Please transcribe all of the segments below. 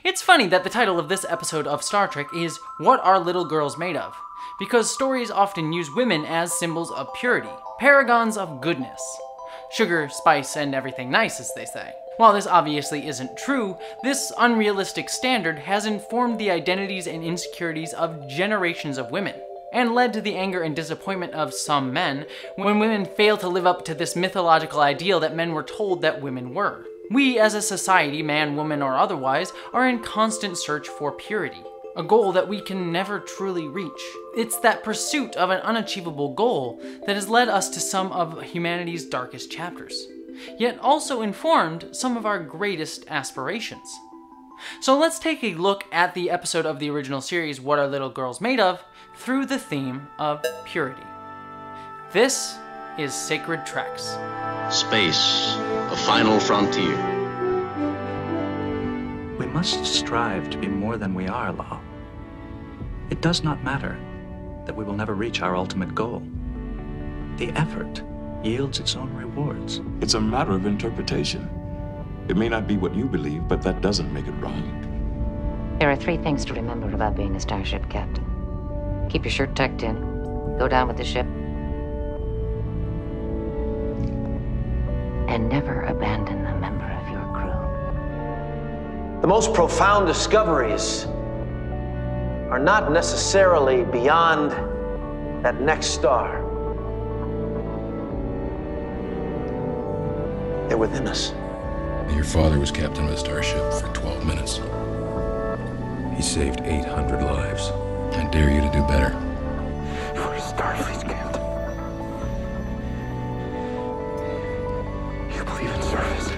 It's funny that the title of this episode of Star Trek is What Are Little Girls Made Of? Because stories often use women as symbols of purity, paragons of goodness. Sugar, spice, and everything nice, as they say. While this obviously isn't true, this unrealistic standard has informed the identities and insecurities of generations of women, and led to the anger and disappointment of some men when women fail to live up to this mythological ideal that men were told that women were. We as a society, man, woman, or otherwise, are in constant search for purity, a goal that we can never truly reach. It's that pursuit of an unachievable goal that has led us to some of humanity's darkest chapters, yet also informed some of our greatest aspirations. So let's take a look at the episode of the original series, What Are Little Girls Made Of, through the theme of purity. This is Sacred Treks. Space, a final frontier. We must strive to be more than we are, Law. It does not matter that we will never reach our ultimate goal. The effort yields its own rewards. It's a matter of interpretation. It may not be what you believe, but that doesn't make it wrong. There are 3 things to remember about being a starship captain. Keep your shirt tucked in, go down with the ship, and never abandon a member of your crew. The most profound discoveries are not necessarily beyond that next star. They're within us. Your father was captain of a starship for 12 minutes. He saved 800 lives. I dare you to do better. You're a Starfleet captain. You believe in service,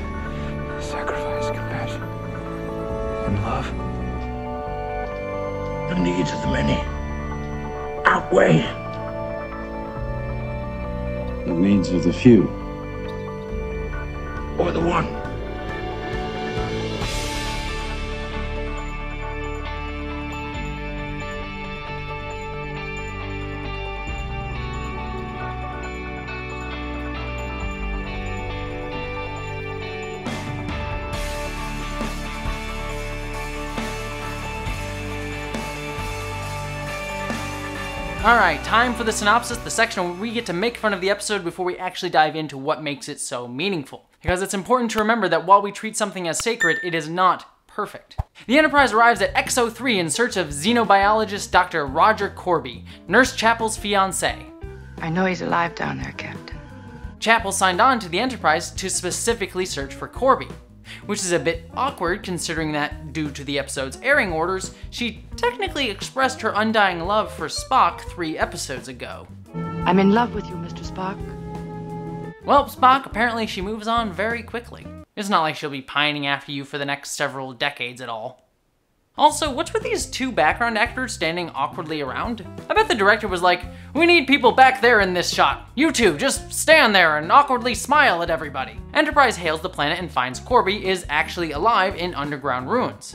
sacrifice, compassion, and love. The needs of the many outweigh The needs of the few. or the one. Alright, time for the synopsis, the section where we get to make fun of the episode before we actually dive into what makes it so meaningful. Because it's important to remember that while we treat something as sacred, it is not perfect. The Enterprise arrives at XO3 in search of xenobiologist Dr. Roger Corby, Nurse Chapel's fiancé. I know he's alive down there, Captain. Chapel signed on to the Enterprise to specifically search for Corby, which is a bit awkward considering that, due to the episode's airing orders, she technically expressed her undying love for Spock 3 episodes ago. I'm in love with you, Mr. Spock. Well, Spock, apparently she moves on very quickly. It's not like she'll be pining after you for the next several decades at all. Also, what's with these 2 background actors standing awkwardly around? I bet the director was like, we need people back there in this shot. You 2, just stand there and awkwardly smile at everybody. Enterprise hails the planet and finds Corby is actually alive in underground ruins.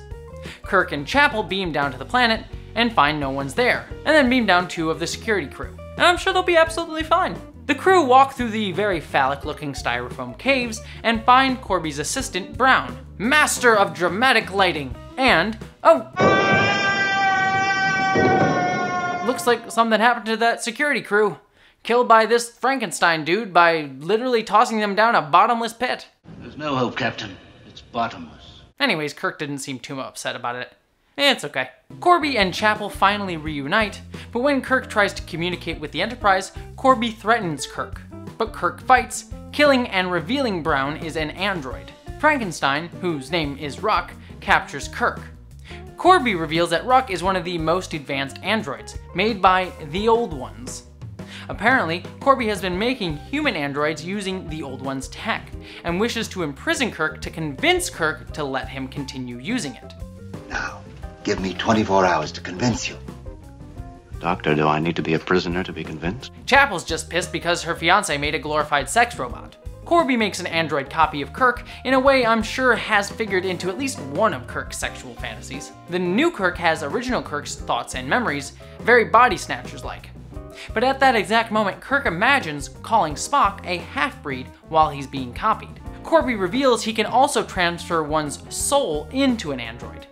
Kirk and Chapel beam down to the planet and find no one's there, and then beam down 2 of the security crew. And I'm sure they'll be absolutely fine. The crew walk through the very phallic-looking styrofoam caves and find Corby's assistant, Brown, master of dramatic lighting, and, oh! Looks like something happened to that security crew. Killed by this Frankenstein dude by literally tossing them down a bottomless pit. There's no hope, Captain. It's bottomless. Anyways, Kirk didn't seem too upset about it. It's okay. Corby and Chapel finally reunite, but when Kirk tries to communicate with the Enterprise, Corby threatens Kirk. But Kirk fights, killing and revealing Brown is an android. Frankenstein, whose name is Ruck, captures Kirk. Corby reveals that Ruck is one of the most advanced androids, made by the Old Ones. Apparently, Corby has been making human androids using the Old Ones' tech, and wishes to imprison Kirk to convince Kirk to let him continue using it. Now, give me 24 hours to convince you. Doctor, do I need to be a prisoner to be convinced? Chapel's just pissed because her fiancé made a glorified sex robot. Corby makes an android copy of Kirk in a way I'm sure has figured into at least one of Kirk's sexual fantasies. The new Kirk has original Kirk's thoughts and memories, very body snatchers-like. But at that exact moment, Kirk imagines calling Spock a half-breed while he's being copied. Corby reveals he can also transfer one's soul into an android.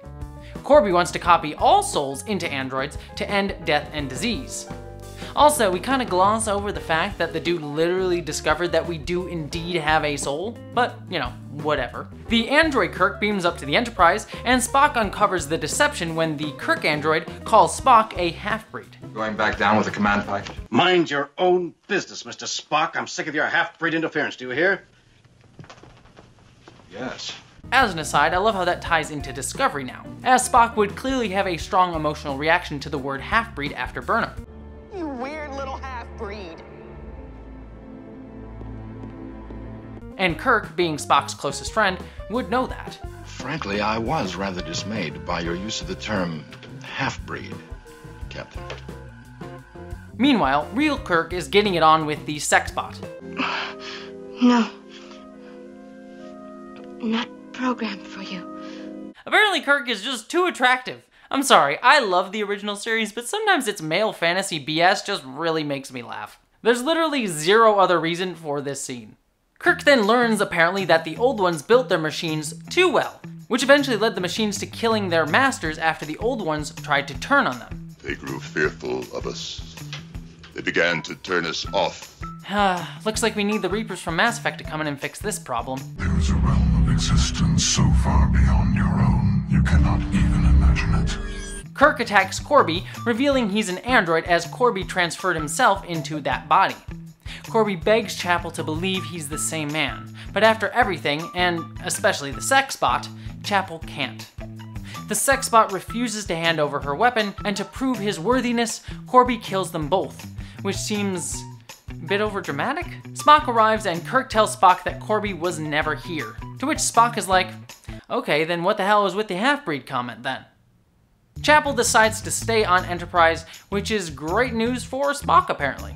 Corby wants to copy all souls into androids to end death and disease. Also, we kind of gloss over the fact that the dude literally discovered that we do indeed have a soul, but, you know, whatever. The android Kirk beams up to the Enterprise, and Spock uncovers the deception when the Kirk android calls Spock a half-breed. Going back down with the command package? Mind your own business, Mr. Spock. I'm sick of your half-breed interference. Do you hear? Yes. As an aside, I love how that ties into Discovery now, as Spock would clearly have a strong emotional reaction to the word half-breed after Burnham. You weird little half-breed. And Kirk, being Spock's closest friend, would know that. Frankly, I was rather dismayed by your use of the term half-breed, Captain. Meanwhile, real Kirk is getting it on with the sex bot. No. Not programmed for you. Apparently Kirk is just too attractive. I'm sorry, I love the original series, but sometimes its male fantasy BS just really makes me laugh. There's literally zero other reason for this scene. Kirk then learns apparently that the old ones built their machines too well, which eventually led the machines to killing their masters after the old ones tried to turn on them. They grew fearful of us. They began to turn us off. Looks like we need the Reapers from Mass Effect to come in and fix this problem. There is a realm of existence so far beyond your own, you cannot even imagine it. Kirk attacks Corby, revealing he's an android as Corby transferred himself into that body. Corby begs Chapel to believe he's the same man, but after everything, and especially the sex bot, Chapel can't. The sex bot refuses to hand over her weapon, and to prove his worthiness, Corby kills them both, which seems a bit overdramatic? Spock arrives and Kirk tells Spock that Corby was never here, to which Spock is like, okay, then what the hell was with the half-breed comment then? Chapel decides to stay on Enterprise, which is great news for Spock apparently.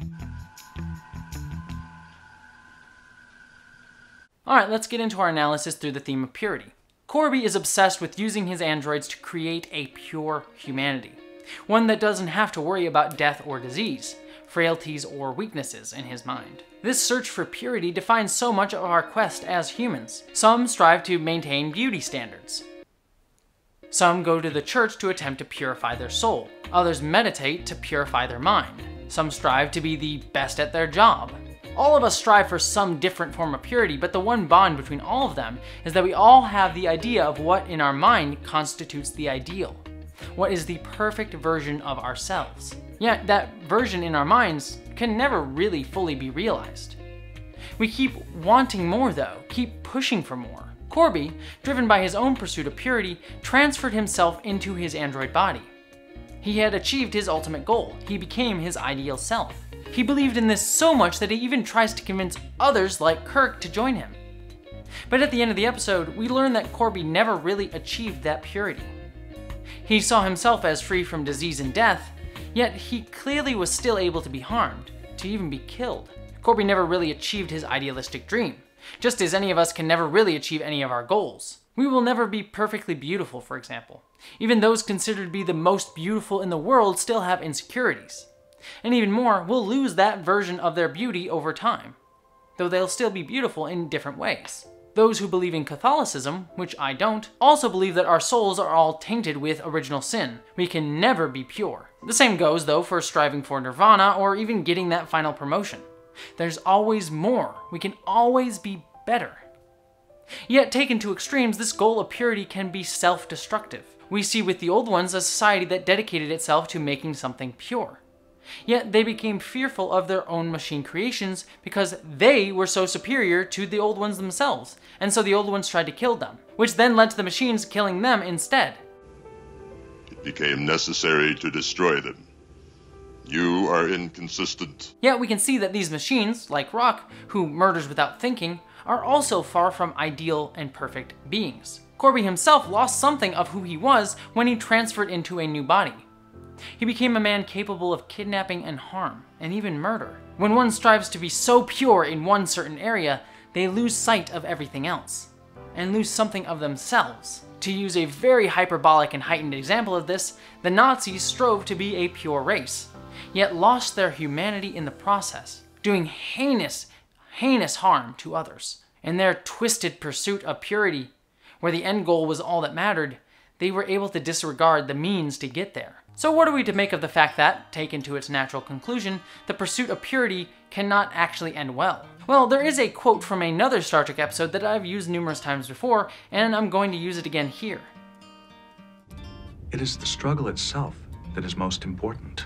Alright, let's get into our analysis through the theme of purity. Corby is obsessed with using his androids to create a pure humanity. One that doesn't have to worry about death or disease, frailties or weaknesses in his mind. This search for purity defines so much of our quest as humans. Some strive to maintain beauty standards. Some go to the church to attempt to purify their soul. Others meditate to purify their mind. Some strive to be the best at their job. All of us strive for some different form of purity, but the one bond between all of them is that we all have the idea of what in our mind constitutes the ideal. What is the perfect version of ourselves. Yet that version in our minds can never really fully be realized. We keep wanting more though, keep pushing for more. Corby, driven by his own pursuit of purity, transferred himself into his android body. He had achieved his ultimate goal. He became his ideal self. He believed in this so much that he even tries to convince others like Kirk to join him. But at the end of the episode, we learn that Corby never really achieved that purity. He saw himself as free from disease and death, yet he clearly was still able to be harmed, to even be killed. Corby never really achieved his idealistic dream, just as any of us can never really achieve any of our goals. We will never be perfectly beautiful, for example. Even those considered to be the most beautiful in the world still have insecurities. And even more, will lose that version of their beauty over time, though they'll still be beautiful in different ways. Those who believe in Catholicism, which I don't, also believe that our souls are all tainted with original sin. We can never be pure. The same goes, though, for striving for nirvana or even getting that final promotion. There's always more. We can always be better. Yet, taken to extremes, this goal of purity can be self-destructive. We see with the old ones a society that dedicated itself to making something pure. Yet they became fearful of their own machine creations because they were so superior to the old ones themselves, and so the old ones tried to kill them, which then led to the machines killing them instead. It became necessary to destroy them. You are inconsistent. Yet we can see that these machines, like Rock, who murders without thinking, are also far from ideal and perfect beings. Corby himself lost something of who he was when he transferred into a new body. He became a man capable of kidnapping and harm, and even murder. When one strives to be so pure in one certain area, they lose sight of everything else, and lose something of themselves. To use a very hyperbolic and heightened example of this, the Nazis strove to be a pure race, yet lost their humanity in the process, doing heinous harm to others. In their twisted pursuit of purity, where the end goal was all that mattered, they were able to disregard the means to get there. So what are we to make of the fact that, taken to its natural conclusion, the pursuit of purity cannot actually end well? Well, there is a quote from another Star Trek episode that I've used numerous times before, and I'm going to use it again here. It is the struggle itself that is most important.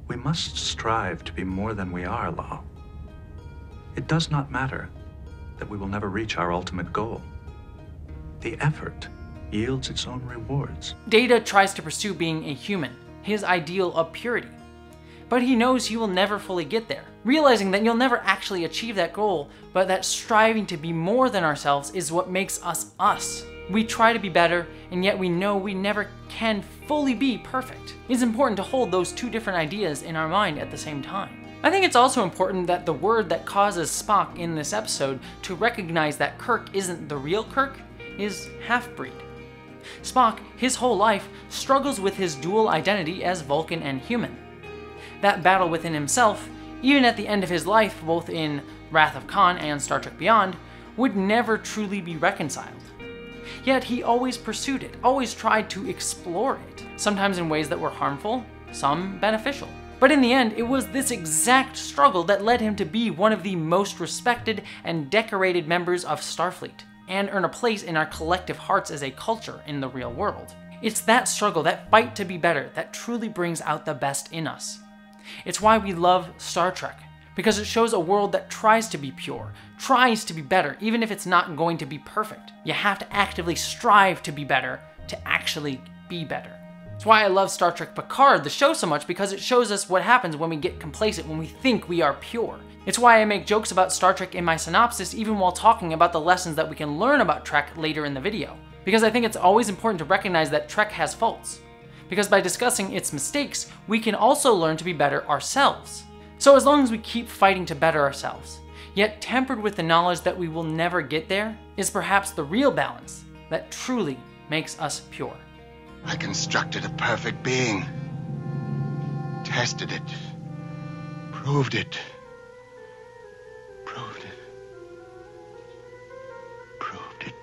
We must strive to be more than we are, Law. It does not matter that we will never reach our ultimate goal. The effort yields its own rewards. Data tries to pursue being a human, his ideal of purity. But he knows he will never fully get there, realizing that you'll never actually achieve that goal, but that striving to be more than ourselves is what makes us us. We try to be better, and yet we know we never can fully be perfect. It's important to hold those two different ideas in our mind at the same time. I think it's also important that the word that causes Spock in this episode to recognize that Kirk isn't the real Kirk is half-breed. Spock, his whole life, struggles with his dual identity as Vulcan and human. That battle within himself, even at the end of his life, both in Wrath of Khan and Star Trek Beyond, would never truly be reconciled. Yet he always pursued it, always tried to explore it, sometimes in ways that were harmful, some beneficial. But in the end, it was this exact struggle that led him to be one of the most respected and decorated members of Starfleet, and earn a place in our collective hearts as a culture in the real world. It's that struggle, that fight to be better, that truly brings out the best in us. It's why we love Star Trek, because it shows a world that tries to be pure, tries to be better, even if it's not going to be perfect. You have to actively strive to be better to actually be better. It's why I love Star Trek Picard, the show, so much, because it shows us what happens when we get complacent, when we think we are pure. It's why I make jokes about Star Trek in my synopsis, even while talking about the lessons that we can learn about Trek later in the video. Because I think it's always important to recognize that Trek has faults. Because by discussing its mistakes, we can also learn to be better ourselves. So as long as we keep fighting to better ourselves, yet tempered with the knowledge that we will never get there, is perhaps the real balance that truly makes us pure. I constructed a perfect being. Tested it. Proved it. Proved it. Proved it.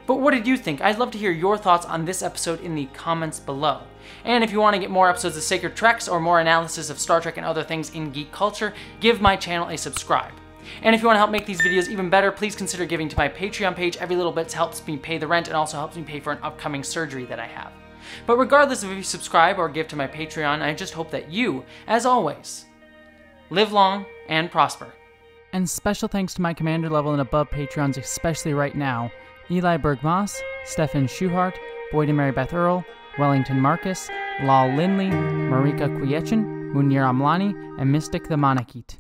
But what did you think? I'd love to hear your thoughts on this episode in the comments below. And if you want to get more episodes of Sacred Treks or more analysis of Star Trek and other things in geek culture, give my channel a subscribe. And if you want to help make these videos even better, please consider giving to my Patreon page. Every little bit helps me pay the rent and also helps me pay for an upcoming surgery that I have. But regardless of if you subscribe or give to my Patreon, I just hope that you, as always, live long and prosper. And special thanks to my commander level and above Patreons, especially right now, Eli Bergmas, Stefan Schuhart, Boyd and Mary Beth Earl, Wellington Marcus, Lal Lindley, Marika Kuyechin, Munir Amlani, and Mystic the Monakit.